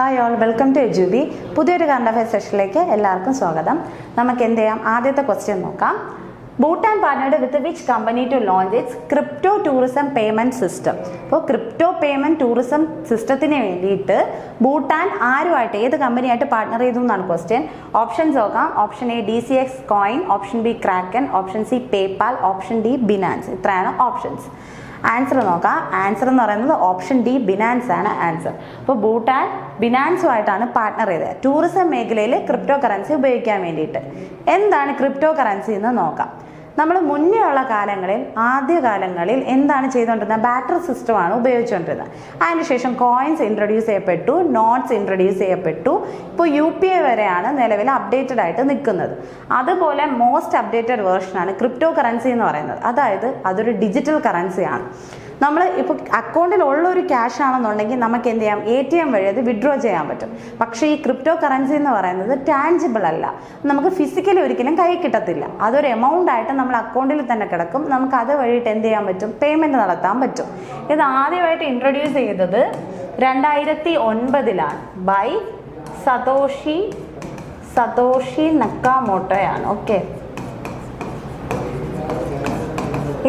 Hi all, welcome to എജുബി. പുതിയൊരു current affair സെഷനിലേക്ക് എല്ലാവർക്കും സ്വാഗതം. നമുക്ക് എന്ത് ചെയ്യാം, ആദ്യത്തെ ക്വസ്റ്റ്യൻ നോക്കാം. Bhutan partnered with which company to launch its crypto tourism payment system. അപ്പോൾ ക്രിപ്റ്റോ പേയ്മെന്റ് ടൂറിസം സിസ്റ്റത്തിന് വേണ്ടിയിട്ട് ഭൂട്ടാൻ ആരുമായിട്ട്, ഏത് കമ്പനിയായിട്ട് പാർട്ണർ ചെയ്തു എന്നാണ് ക്വസ്റ്റ്യൻ. ഓപ്ഷൻസ് നോക്കാം. Option A DCX coin, option B Kraken, option C PayPal, option D Binance. ഇത്രയാണ് ഓപ്ഷൻസ്. ആൻസർ നോക്കാം. ആൻസർ എന്ന് പറയുന്നത് ഓപ്ഷൻ ഡി ബിനാൻസ് ആണ് ആൻസർ. അപ്പോൾ ഭൂട്ടാൻ ബിനാൻസുമായിട്ടാണ് പാർട്ണർ ചെയ്തത് ടൂറിസം മേഖലയിൽ ക്രിപ്റ്റോ കറൻസി ഉപയോഗിക്കാൻ വേണ്ടിയിട്ട്. എന്താണ് ക്രിപ്റ്റോ കറൻസി എന്ന് നോക്കാം. നമ്മൾ മുന്നേ ഉള്ള കാലങ്ങളിൽ, ആദ്യകാലങ്ങളിൽ എന്താണ് ചെയ്തുകൊണ്ടിരുന്നത്? ബാറ്ററി സിസ്റ്റമാണ് ഉപയോഗിച്ചുകൊണ്ടിരുന്നത്. അതിനുശേഷം കോയിൻസ് ഇൻട്രൊഡ്യൂസ് ചെയ്യപ്പെട്ടു, നോട്ട്സ് ഇൻട്രൊഡ്യൂസ് ചെയ്യപ്പെട്ടു. ഇപ്പോൾ UPI വരെയാണ് നിലവിൽ അപ്ഡേറ്റഡ് ആയിട്ട് നിൽക്കുന്നത്. അതുപോലെ മോസ്റ്റ് അപ്ഡേറ്റഡ് വേർഷനാണ് ക്രിപ്റ്റോ കറൻസി എന്ന് പറയുന്നത്. അതായത് അതൊരു ഡിജിറ്റൽ കറൻസിയാണ്. നമ്മൾ ഇപ്പോൾ അക്കൗണ്ടിലുള്ള ഒരു ക്യാഷ് ആണെന്നുണ്ടെങ്കിൽ നമുക്ക് എന്ത് ചെയ്യാം, ATM വഴി അത് വിഡ്രോ ചെയ്യാൻ പറ്റും. പക്ഷേ ഈ ക്രിപ്റ്റോ കറൻസി എന്ന് പറയുന്നത് ടാഞ്ചിബിൾ അല്ല, നമുക്ക് ഫിസിക്കലി ഒരിക്കലും കൈ കിട്ടത്തില്ല. അതൊരു എമൗണ്ട് ആയിട്ട് നമ്മൾ അക്കൗണ്ടിൽ തന്നെ കിടക്കും. നമുക്ക് അത് വഴിയിട്ട് എന്ത് ചെയ്യാൻ പറ്റും, പേയ്മെന്റ് നടത്താൻ പറ്റും. ഇത് ആദ്യമായിട്ട് ഇൻട്രൊഡ്യൂസ് ചെയ്തത് 2009 ബൈ സതോഷി നക്കാമോട്ടോയാണ്. ഓക്കെ,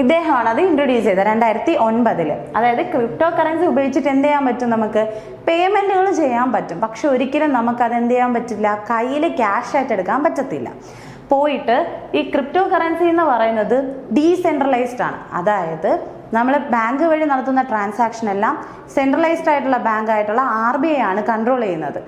ഇദ്ദേഹമാണ് അത് ഇൻട്രൊഡ്യൂസ് ചെയ്തത് 2009. അതായത് ക്രിപ്റ്റോ കറൻസി ഉപയോഗിച്ചിട്ട് എന്ത് ചെയ്യാൻ പറ്റും, നമുക്ക് പേയ്മെന്റുകൾ ചെയ്യാൻ പറ്റും. പക്ഷെ ഒരിക്കലും നമുക്ക് അത് എന്ത് ചെയ്യാൻ പറ്റില്ല, കയ്യിൽ ക്യാഷ് ആയിട്ട് എടുക്കാൻ പറ്റത്തില്ല. പോയിട്ട് ഈ ക്രിപ്റ്റോ കറൻസി എന്ന് പറയുന്നത് ഡീസെൻട്രലൈസ്ഡ് ആണ്. അതായത് നമ്മൾ ബാങ്ക് വഴി നടത്തുന്ന ട്രാൻസാക്ഷൻ എല്ലാം സെൻട്രലൈസ്ഡ് ആയിട്ടുള്ള ബാങ്ക് ആയിട്ടുള്ള RBI ആണ് കൺട്രോൾ ചെയ്യുന്നത്.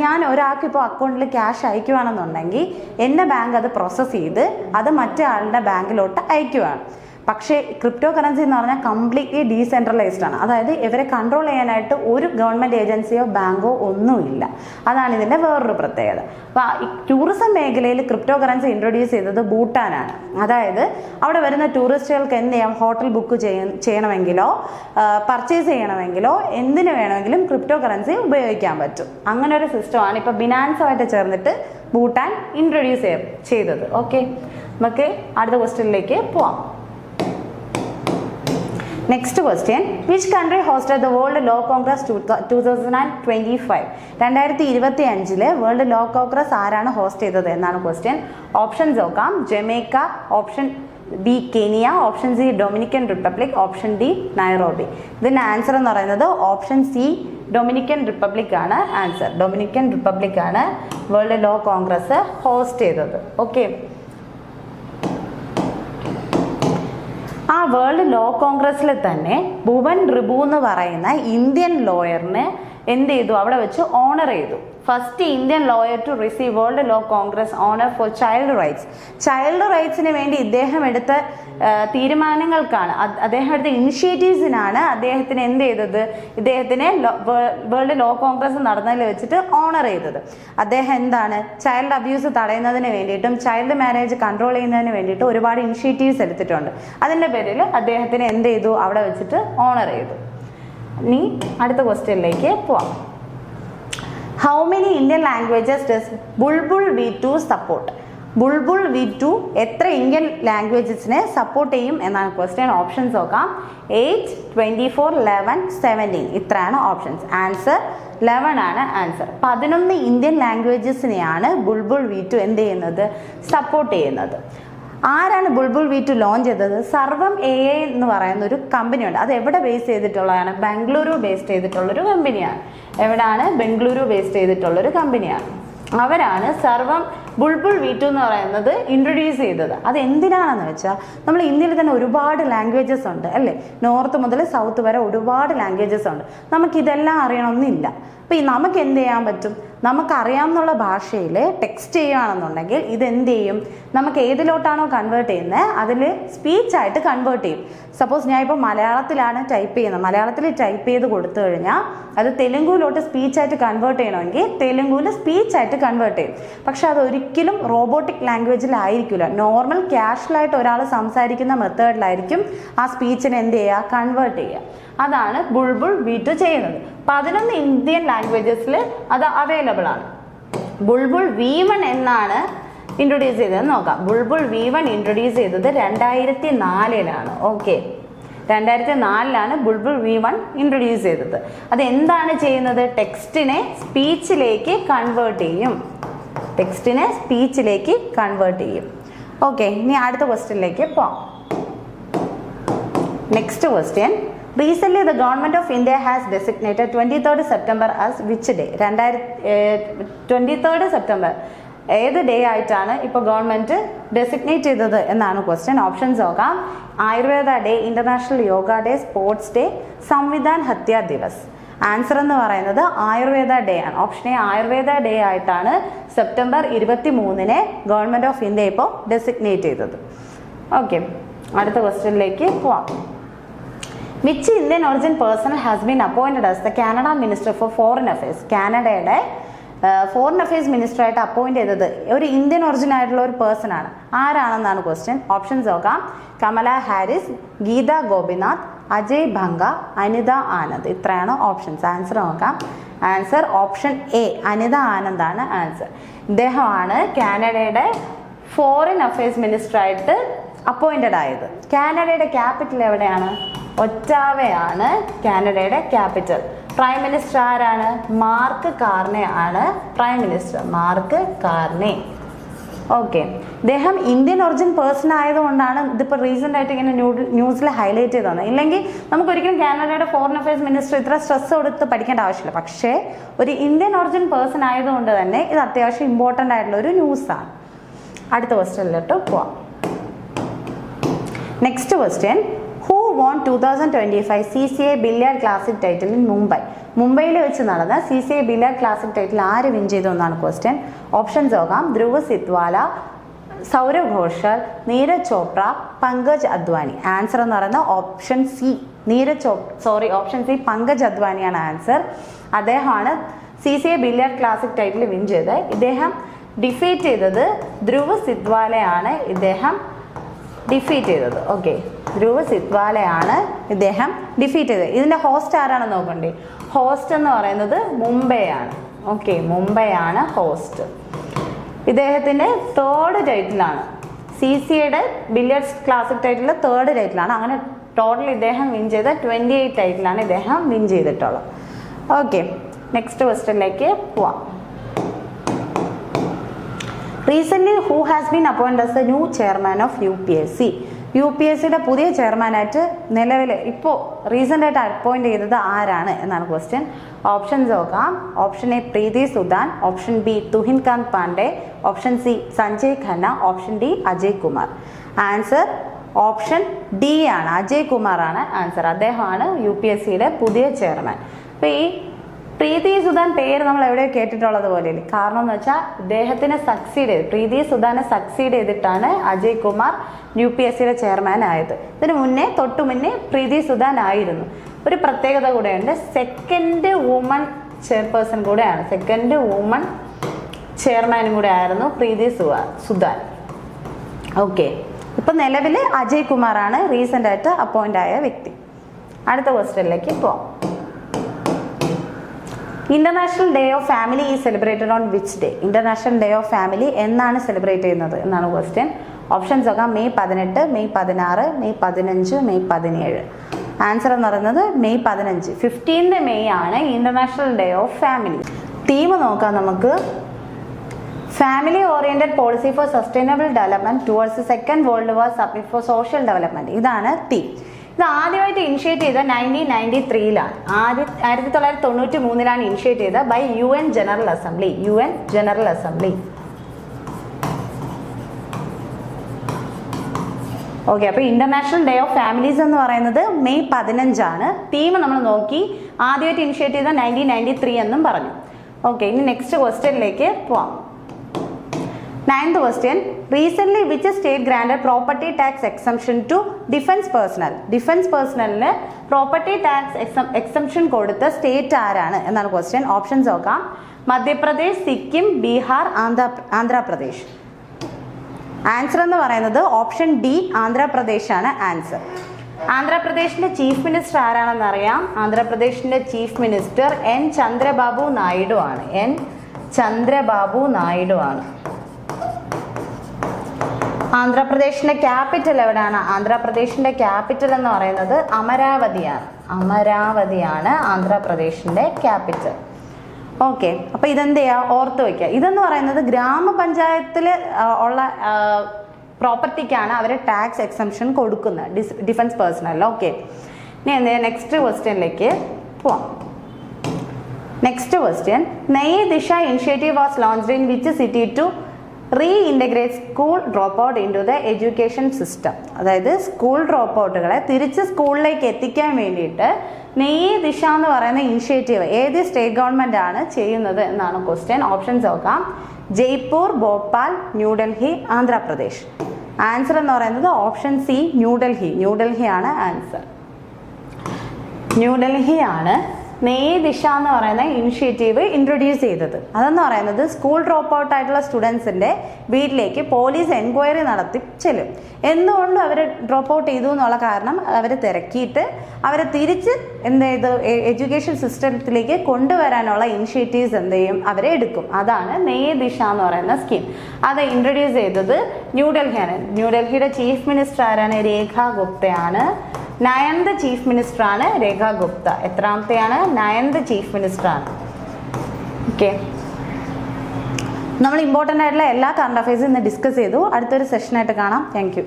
ഞാൻ ഒരാൾക്ക് ഇപ്പോൾ അക്കൗണ്ടിൽ ക്യാഷ് അയക്കുകയാണെന്നുണ്ടെങ്കിൽ എൻ്റെ ബാങ്ക് അത് പ്രോസസ്സ് ചെയ്ത് അത് മറ്റേ ആളുടെ ബാങ്കിലോട്ട് അയക്കുകയാണ്. പക്ഷേ ക്രിപ്റ്റോ കറൻസി എന്ന് പറഞ്ഞാൽ കംപ്ലീറ്റ്ലി ഡീസെൻട്രലൈസ്ഡ് ആണ്. അതായത് ഇവരെ കൺട്രോൾ ചെയ്യാനായിട്ട് ഒരു ഗവൺമെൻറ് ഏജൻസിയോ ബാങ്കോ ഒന്നുമില്ല. അതാണ് ഇതിൻ്റെ വേറൊരു പ്രത്യേകത. അപ്പോൾ ഈ ടൂറിസം മേഖലയിൽ ക്രിപ്റ്റോ കറൻസി ഇൻട്രൊഡ്യൂസ് ചെയ്തത് ഭൂട്ടാനാണ്. അതായത് അവിടെ വരുന്ന ടൂറിസ്റ്റുകൾക്ക് എന്ത് ചെയ്യാം, ഹോട്ടൽ ബുക്ക് ചെയ്യണമെങ്കിലോ പർച്ചേസ് ചെയ്യണമെങ്കിലോ എന്തിനു വേണമെങ്കിലും ക്രിപ്റ്റോ കറൻസി ഉപയോഗിക്കാൻ പറ്റും. അങ്ങനെ ഒരു സിസ്റ്റമാണ് ഇപ്പോൾ ബിനാൻസുമായിട്ട് ചേർന്നിട്ട് ഭൂട്ടാൻ ഇൻട്രൊഡ്യൂസ് ചെയ്തത്. ഓക്കെ, നമുക്ക് അടുത്ത ക്വസ്റ്റ്യനിലേക്ക് പോവാം. Next question. Which country hosted the World law Congress 2025? 2025 World law Congress ആരാണ് ഹോസ്റ്റ് ചെയ്തത് എന്നാണ് ക്വസ്റ്റ്യൻ. ഓപ്ഷൻസ് നോക്കാം. Jamaica, option B Kenya, option C Dominican Republic, option D Nairobi. ഇതിൻ്റെ ആൻസർ എന്ന് പറയുന്നത് ഓപ്ഷൻ സി ഡൊമിനിക്കൻ റിപ്പബ്ലിക് ആണ് answer. Dominican Republic ആണ് World law Congress host ചെയ്തത്. ഓക്കെ, ആ വേൾഡ് ലോ കോൺഗ്രസ്സിൽ തന്നെ ഭുവൻ റിബു എന്ന് പറയുന്ന ഇന്ത്യൻ ലോയറിനെ എന്ത് ചെയ്തു, അവിടെ വെച്ച് ഓണർ ചെയ്തു. First Indian lawyer to receive world law congress honour for child rights. Child റൈറ്റ്സിന് വേണ്ടി ഇദ്ദേഹം എടുത്ത തീരുമാനങ്ങൾക്കാണ്, അദ്ദേഹം എടുത്ത ഇനിഷ്യേറ്റീവ്സിനാണ് അദ്ദേഹത്തിന് എന്ത് ചെയ്തത്, ഇദ്ദേഹത്തിനെ വേൾഡ് ലോ കോൺഗ്രസ് നടന്നതിൽ വെച്ചിട്ട് ഓണർ ചെയ്തത്. അദ്ദേഹം എന്താണ്, ചൈൽഡ് അബ്യൂസ് തടയുന്നതിന് വേണ്ടിയിട്ടും ചൈൽഡ് മാരേജ് കൺട്രോൾ ചെയ്യുന്നതിന് വേണ്ടിയിട്ട് ഒരുപാട് ഇനിഷ്യേറ്റീവ്സ് എടുത്തിട്ടുണ്ട്. അതിൻ്റെ പേരിൽ അദ്ദേഹത്തിന് എന്ത് ചെയ്തു, അവിടെ വെച്ചിട്ട് ഓണർ ചെയ്തു. ഇനി അടുത്ത ക്വസ്റ്റ്യനിലേക്ക് പോവാം. How many Indian languages does Bulbul V2 support? Bulbul V2 എത്ര ഇന്ത്യൻ ലാംഗ്വേജസിനെ സപ്പോർട്ട് ചെയ്യും എന്നാണ് ക്വസ്റ്റ്യൻ. ഓപ്ഷൻസ് നോക്കാം. 8, 24, 11, 17. ഇത്രയാണ് ഓപ്ഷൻസ്. ആൻസർ 11 ആണ് ആൻസർ. 11 ഇന്ത്യൻ ലാംഗ്വേജസിനെയാണ് ബുൾബുൾ V2 എന്ത് ചെയ്യുന്നത്, സപ്പോർട്ട് ചെയ്യുന്നത്. ആരാണ് ബുൾബുൾ V2 ലോഞ്ച് ചെയ്തത്? സർവം AI എന്ന് പറയുന്ന ഒരു കമ്പനിയുണ്ട്. അത് എവിടെ ബേസ് ചെയ്തിട്ടുള്ളതാണ്? ബംഗളൂരു ബേസ്ഡ് ചെയ്തിട്ടുള്ളൊരു കമ്പനിയാണ്. എവിടെയാണ്? ബംഗളൂരു ബേസ്ഡ് ചെയ്തിട്ടുള്ളൊരു കമ്പനിയാണ്. അവരാണ് സർവം ബുൾബുൾ V2 എന്ന് പറയുന്നത് ഇൻട്രൊഡ്യൂസ് ചെയ്തത്. അത് എന്തിനാണെന്ന് വെച്ചാൽ, നമ്മൾ ഇന്ത്യയിൽ തന്നെ ഒരുപാട് ലാംഗ്വേജസ് ഉണ്ട് അല്ലേ, നോർത്ത് മുതൽ സൗത്ത് വരെ ഒരുപാട് ലാംഗ്വേജസ് ഉണ്ട്. നമുക്കിതെല്ലാം അറിയണമെന്നില്ല. അപ്പോൾ നമുക്ക് എന്ത് ചെയ്യാൻ പറ്റും, നമുക്കറിയാമെന്നുള്ള ഭാഷയിൽ ടെക്സ്റ്റ് ചെയ്യുകയാണെന്നുണ്ടെങ്കിൽ ഇതെന്ത് ചെയ്യും, നമുക്ക് ഏതിലോട്ടാണോ കൺവേർട്ട് ചെയ്യുന്നത് അതിൽ സ്പീച്ചായിട്ട് കൺവേർട്ട് ചെയ്യും. സപ്പോസ് ഞാൻ ഇപ്പോൾ മലയാളത്തിലാണ് ടൈപ്പ് ചെയ്യുന്നത്, മലയാളത്തിൽ ടൈപ്പ് ചെയ്ത് കൊടുത്തു കഴിഞ്ഞാൽ അത് തെലുങ്കുവിലോട്ട് സ്പീച്ചായിട്ട് കൺവേർട്ട് ചെയ്യണമെങ്കിൽ തെലുങ്കുവിൽ സ്പീച്ചായിട്ട് കൺവേർട്ട് ചെയ്യും. പക്ഷെ അത് ഒരിക്കലും റോബോട്ടിക് ലാംഗ്വേജിലായിരിക്കില്ല, നോർമൽ ക്യാഷ്വലായിട്ട് ഒരാൾ സംസാരിക്കുന്ന മെത്തേഡിലായിരിക്കും ആ സ്പീച്ചിനെ എന്ത് ചെയ്യുക, കൺവേർട്ട് ചെയ്യുക. അതാണ് ബുൾബുൾ V2 ചെയ്യുന്നത്. 11 ഇന്ത്യൻ ലാംഗ്വേജസിൽ അത് അവൈലബിൾ ആണ്. ബുൾബുൾ V1 എന്നാണ് ഇൻട്രൊഡ്യൂസ് ചെയ്തത് നോക്കാം. ബുൾബുൾ V1 ഇൻട്രൊഡ്യൂസ് ചെയ്തത് 2004. ഓക്കെ, 2004 ബുൾബുൾ V1 ഇൻട്രൊഡ്യൂസ് ചെയ്തത്. അത് എന്താണ് ചെയ്യുന്നത്? ടെക്സ്റ്റിനെ സ്പീച്ചിലേക്ക് കൺവേർട്ട് ചെയ്യും. ഓക്കെ, ഇനി അടുത്ത ക്വസ്റ്റ്യനിലേക്ക് പോവാം. Next question, recent the government of India has designated 23rd September as which day? 23rd September ഏത് ഡേ ആയിട്ടാണ് ഇപ്പോൾ ഗവൺമെന്റ് ഡെസിഗ്നേറ്റ് ചെയ്തത് എന്നാണ് ക്വസ്റ്റ്യൻ. ഓപ്ഷൻസ് നോക്കാം. Ayurveda day, international Yoga day, sports day, Samvidhan Hatya Diwas. Answer എന്ന് പറയുന്നത് ആയുർവേദ ഡേ ആണ്. ഓപ്ഷൻ എ ആയുർവേദ ഡേ ആയിട്ടാണ് സെപ്റ്റംബർ 23 ഗവൺമെന്റ് ഓഫ് ഇന്ത്യ ഇപ്പോൾ ഡെസിഗ്നേറ്റ് ചെയ്തത്. ഓക്കെ, അടുത്ത ക്വസ്റ്റ്യനിലേക്ക് പോവാം. Which Indian origin person has been appointed as the Canada minister for foreign affairs? കാനഡയുടെ ഫോറിൻ അഫയേഴ്സ് മിനിസ്റ്റർ ആയിട്ട് അപ്പോയിന്റ് ചെയ്തത് ഒരു ഇന്ത്യൻ ഒറിജിൻ ആയിട്ടുള്ള ഒരു പേഴ്സൺ ആണ്. ആരാണെന്നാണ് ക്വസ്റ്റ്യൻ. ഓപ്ഷൻസ് നോക്കാം. കമല ഹാരിസ്, ഗീത ഗോപിനാഥ്, അജയ് ഭംഗ, അനിത ആനന്ദ്. ഇത്രയാണ് ഓപ്ഷൻസ്. ആൻസർ നോക്കാം. Answer option A Anita Anand ആണ് ആൻസർ. ഇദ്ദേഹമാണ് കാനഡയുടെ ഫോറിൻ അഫയേഴ്സ് മിനിസ്റ്റർ ആയിട്ട് അപ്പോയിന്റഡ് ആയത്. കാനഡയുടെ ക്യാപിറ്റൽ എവിടെയാണ്? ഒറ്റാവയാണ് കാനഡയുടെ ക്യാപിറ്റൽ. പ്രൈം മിനിസ്റ്റർ ആരാണ്? മാർക്ക് കാർനെ ആണ് prime minister. Mark Carney. Okay, ഇദ്ദേഹം ഇന്ത്യൻ ഒറിജിൻ പേഴ്സൺ ആയതുകൊണ്ടാണ് ഇതിപ്പോൾ റീസെൻ്റ് ആയിട്ട് ഇങ്ങനെ ന്യൂസിൽ ഹൈലൈറ്റ് ചെയ്ത് തന്നത്. ഇല്ലെങ്കിൽ നമുക്കൊരിക്കലും കാനഡയുടെ ഫോറിൻ അഫയേഴ്സ് മിനിസ്റ്റർ ഇത്ര സ്ട്രെസ് കൊടുത്ത് പഠിക്കേണ്ട ആവശ്യമില്ല. പക്ഷേ ഒരു ഇന്ത്യൻ ഒറിജിൻ പേഴ്സൺ ആയതുകൊണ്ട് തന്നെ ഇത് അത്യാവശ്യം ഇമ്പോർട്ടൻ്റ് ആയിട്ടുള്ള ഒരു ന്യൂസാണ്. അടുത്ത ക്വസ്റ്റ്യനിലോട്ട് പോവാം. Next question, who won 2025 CCA billiard classic title in Mumbai? മുംബൈയിൽ വെച്ച് നടന്ന CCA ബില്ലിയാർഡ് ക്ലാസിക് ടൈറ്റിൽ ആര് വിൻ ചെയ്തു എന്നാണ് ക്വസ്റ്റ്യൻ. ഓപ്ഷൻസ് നോക്കാം. ധ്രുവ് സിത്വാല, സൗരവ് ഘോഷൽ, നീരജ് ചോപ്ര, പങ്കജ് അദ്വാനി. ആൻസർ എന്ന് പറയുന്നത് option C option C Pankaj അദ്വാനിയാണ് ആൻസർ. അദ്ദേഹമാണ് CCA billiard classic title win ചെയ്തത്. ഇദ്ദേഹം ഡിഫീറ്റ് ചെയ്തത് ധ്രുവ് സിത്വാലയാണ്. ഓക്കെ, ധ്രുവ് സിത്വാലയാണ് ഇദ്ദേഹം ഡിഫീറ്റ് ചെയ്തത്. ഇതിന്റെ ഹോസ്റ്റ് ആരാണെന്ന് നോക്കണ്ടേ? ഹോസ്റ്റ് എന്ന് പറയുന്നത് മുംബൈ ആണ്. ഓക്കെ, മുംബൈ ആണ് ഹോസ്റ്റ്. ഇദ്ദേഹത്തിന്റെ തേർഡ് ടൈറ്റിലാണ്. CCAയുടെ ബില്ലിയാർഡ്സ് ക്ലാസിക് ടൈറ്റിൽ തേർഡ് ടൈറ്റിലാണ്. അങ്ങനെ ടോട്ടൽ ഇദ്ദേഹം വിൻ ചെയ്ത 28 ടൈറ്റിലാണ് ഇദ്ദേഹം വിൻ ചെയ്തിട്ടുള്ളത്. ഓക്കെ, നെക്സ്റ്റ് ക്വസ്റ്റ്യനിലേക്ക് പോവാം. Recent who has been appointed as the new chairman of UPSC? UPSCയുടെ പുതിയ ചെയർമാനായിട്ട് നിലവിൽ ഇപ്പോൾ റീസെന്റ് ആയിട്ട് അപ്പോയിന്റ് ചെയ്തത് ആരാണ് എന്നാണ് ക്വസ്റ്റ്യൻ. ഓപ്ഷൻസ് നോക്കാം. Option A Preeti Sudan, option B Tuhinkanta Pandey, option C Sanjay Khanna, option D Ajay Kumar. Answer option D ആണ്. അജയ് കുമാർ ആണ് ആൻസർ. അദ്ദേഹമാണ് UPSCയുടെ പുതിയ ചെയർമാൻ. അപ്പോൾ ഈ പ്രീതി സുദാൻ പേര് നമ്മൾ എവിടെയോ കേട്ടിട്ടുള്ളത് പോലെ. കാരണം എന്ന് വെച്ചാൽ ഇദ്ദേഹത്തിനെ പ്രീതി സുദാനെ സക്സീഡ് ചെയ്തിട്ടാണ് അജയ് കുമാർ UPSCയുടെ ചെയർമാൻ ആയത്. തൊട്ടു മുന്നേ പ്രീതി സുദാൻ ആയിരുന്നു. ഒരു പ്രത്യേകത കൂടെയുണ്ട്, സെക്കൻഡ് വുമൺ ചെയർപേഴ്സൺ കൂടെയാണ്. സെക്കൻഡ് വുമൺ ചെയർമാനും കൂടെ ആയിരുന്നു പ്രീതി സുദാൻ. ഓക്കെ, ഇപ്പൊ നിലവിൽ അജയ് കുമാറാണ് റീസെന്റ് ആയിട്ട് അപ്പോയിന്റ് ആയ വ്യക്തി. അടുത്ത ക്വസ്റ്റ്യനിലേക്ക് പോവാം. International day of family is celebrated on which day? International day of family എന്നാണ് സെലിബ്രേറ്റ് ചെയ്യുന്നത് എന്നാണ് ക്വസ്റ്റ്യൻ. ഓപ്ഷൻസ് നോക്കാം. May 18, May 16, May 15, May 17. Answer എന്ന് പറയുന്നത് മെയ് 15. 15 മെയ് ആണ് international day of family. Theme നോക്കാം നമുക്ക്. Family oriented policy four sustainable development towards second world war submit four social development. ഇതാണ് തീം. ഇത് ആദ്യമായിട്ട് ഇനിഷ്യേറ്റ് ചെയ്ത 1993 1993 ഇനിഷ്യേറ്റ് ചെയ്ത by UN general assembly. Okay, അപ്പൊ ഇന്റർനാഷണൽ ഡേ ഓഫ് ഫാമിലീസ് എന്ന് പറയുന്നത് മെയ് 15 തീം നമ്മൾ നോക്കി. ആദ്യമായിട്ട് ഇനിഷ്യേറ്റ് ചെയ്ത 1993 എന്നും പറഞ്ഞു. ഓക്കെ, ഇനി നെക്സ്റ്റ് ക്വസ്റ്റ്യനിലേക്ക് പോവാം. 9th question, recently which state granted property tax exemption to defense personnel? Defence പേഴ്സണലിന് പ്രോപ്പർട്ടി ടാക്സ് എക്സംഷൻ കൊടുത്ത സ്റ്റേറ്റ് ആരാണ് എന്നാണ് ക്വസ്റ്റ്യൻ. ഓപ്ഷൻസ് നോക്കാം. മധ്യപ്രദേശ്, സിക്കിം, ബീഹാർ, ആന്ധ്രാപ്രദേശ്. ആൻസർ എന്ന് പറയുന്നത് ഓപ്ഷൻ ഡി ആന്ധ്രാപ്രദേശ് ആണ് ആൻസർ. ആന്ധ്രാപ്രദേശിന്റെ ചീഫ് മിനിസ്റ്റർ ആരാണെന്ന് അറിയാം. ആന്ധ്രാപ്രദേശിന്റെ chief minister N. Chandrababu Naidu ആണ്. ആന്ധ്രാപ്രദേശിന്റെ ക്യാപിറ്റൽ എവിടെയാണ്? ആന്ധ്രാപ്രദേശിന്റെ ക്യാപിറ്റൽ എന്ന് പറയുന്നത് അമരാവതിയാണ്. അമരാവതിയാണ് ആന്ധ്രാപ്രദേശിന്റെ ക്യാപിറ്റൽ. ഓക്കെ, അപ്പൊ ഇതെന്ത് ചെയ്യുക? ഓർത്ത് വയ്ക്കുക. ഇതെന്ന് പറയുന്നത് ഗ്രാമപഞ്ചായത്തിൽ ഉള്ള പ്രോപ്പർട്ടിക്കാണ് അവർ ടാക്സ് എക്സംഷൻ കൊടുക്കുന്നത്, ഡിഫൻസ് പേഴ്സണൽ. ഓക്കെ, ഇനി എന്ത് ചെയ്യുക? നെക്സ്റ്റ് ക്വസ്റ്റ്യനിലേക്ക് പോവാം. Next question, Nayi Disha initiative was launched in which city to reintegrate school drop out into the education system. അതായത് സ്കൂൾ ഡ്രോപ്പ് ഔട്ടുകളെ തിരിച്ച് സ്കൂളിലേക്ക് എത്തിക്കാൻ വേണ്ടിയിട്ട് നയി ദിശ എന്ന് പറയുന്ന ഇനിഷ്യേറ്റീവ് ഏത് സ്റ്റേറ്റ് ഗവൺമെന്റ് ആണ് ചെയ്യുന്നത് എന്നാണ് ക്വസ്റ്റ്യൻ. ഓപ്ഷൻസ് നോക്കാം. ജയ്പൂർ, ഭോപ്പാൽ, ന്യൂഡൽഹി, ആന്ധ്രാപ്രദേശ്. ആൻസർ എന്ന് പറയുന്നത് ഓപ്ഷൻ സി, ന്യൂഡൽഹി. ന്യൂഡൽഹി ആണ് ആൻസർ. ന്യൂഡൽഹി ആണ് നയി ദിശ എന്ന് പറയുന്ന ഇനിഷ്യേറ്റീവ് ഇൻട്രൊഡ്യൂസ് ചെയ്തത്. അതെന്ന് പറയുന്നത് സ്കൂൾ ഡ്രോപ്പ് ഔട്ട് ആയിട്ടുള്ള സ്റ്റുഡൻസിന്റെ വീട്ടിലേക്ക് പോലീസ് എൻക്വയറി നടത്തി ചെല്ലും. എന്തുകൊണ്ട് അവർ ഡ്രോപ്പ് ഔട്ട് ചെയ്തു എന്നുള്ള കാരണം അവർ തിരക്കിയിട്ട് അവരെ തിരിച്ച് എന്ത് ചെയ്തു എഡ്യൂക്കേഷൻ സിസ്റ്റത്തിലേക്ക് കൊണ്ടുവരാനുള്ള ഇനിഷ്യേറ്റീവ്സ് എന്ത് ചെയ്യും? അവരെ എടുക്കും. അതാണ് നയി ദിശ എന്ന് പറയുന്ന സ്കീം. അത് ഇൻട്രൊഡ്യൂസ് ചെയ്തത് ന്യൂഡൽഹിയാണ്. ന്യൂഡൽഹിയുടെ ചീഫ് മിനിസ്റ്റർ ആരാണ്? രേഖ ഗുപ്തയാണ്. നയൻത് ചീഫ് മിനിസ്റ്റർ ആണ് രേഖ ഗുപ്ത. എത്രാമത്തെയാണ്? നയൻത് ചീഫ് മിനിസ്റ്റർ ആണ്. ഓക്കെ, നമ്മൾ ഇമ്പോർട്ടൻ്റ് ആയിട്ടുള്ള എല്ലാ കറണ്ട് അഫയേഴ്സും ഇന്ന് ഡിസ്കസ് ചെയ്തു. അടുത്തൊരു സെഷനായിട്ട് കാണാം. Thank you.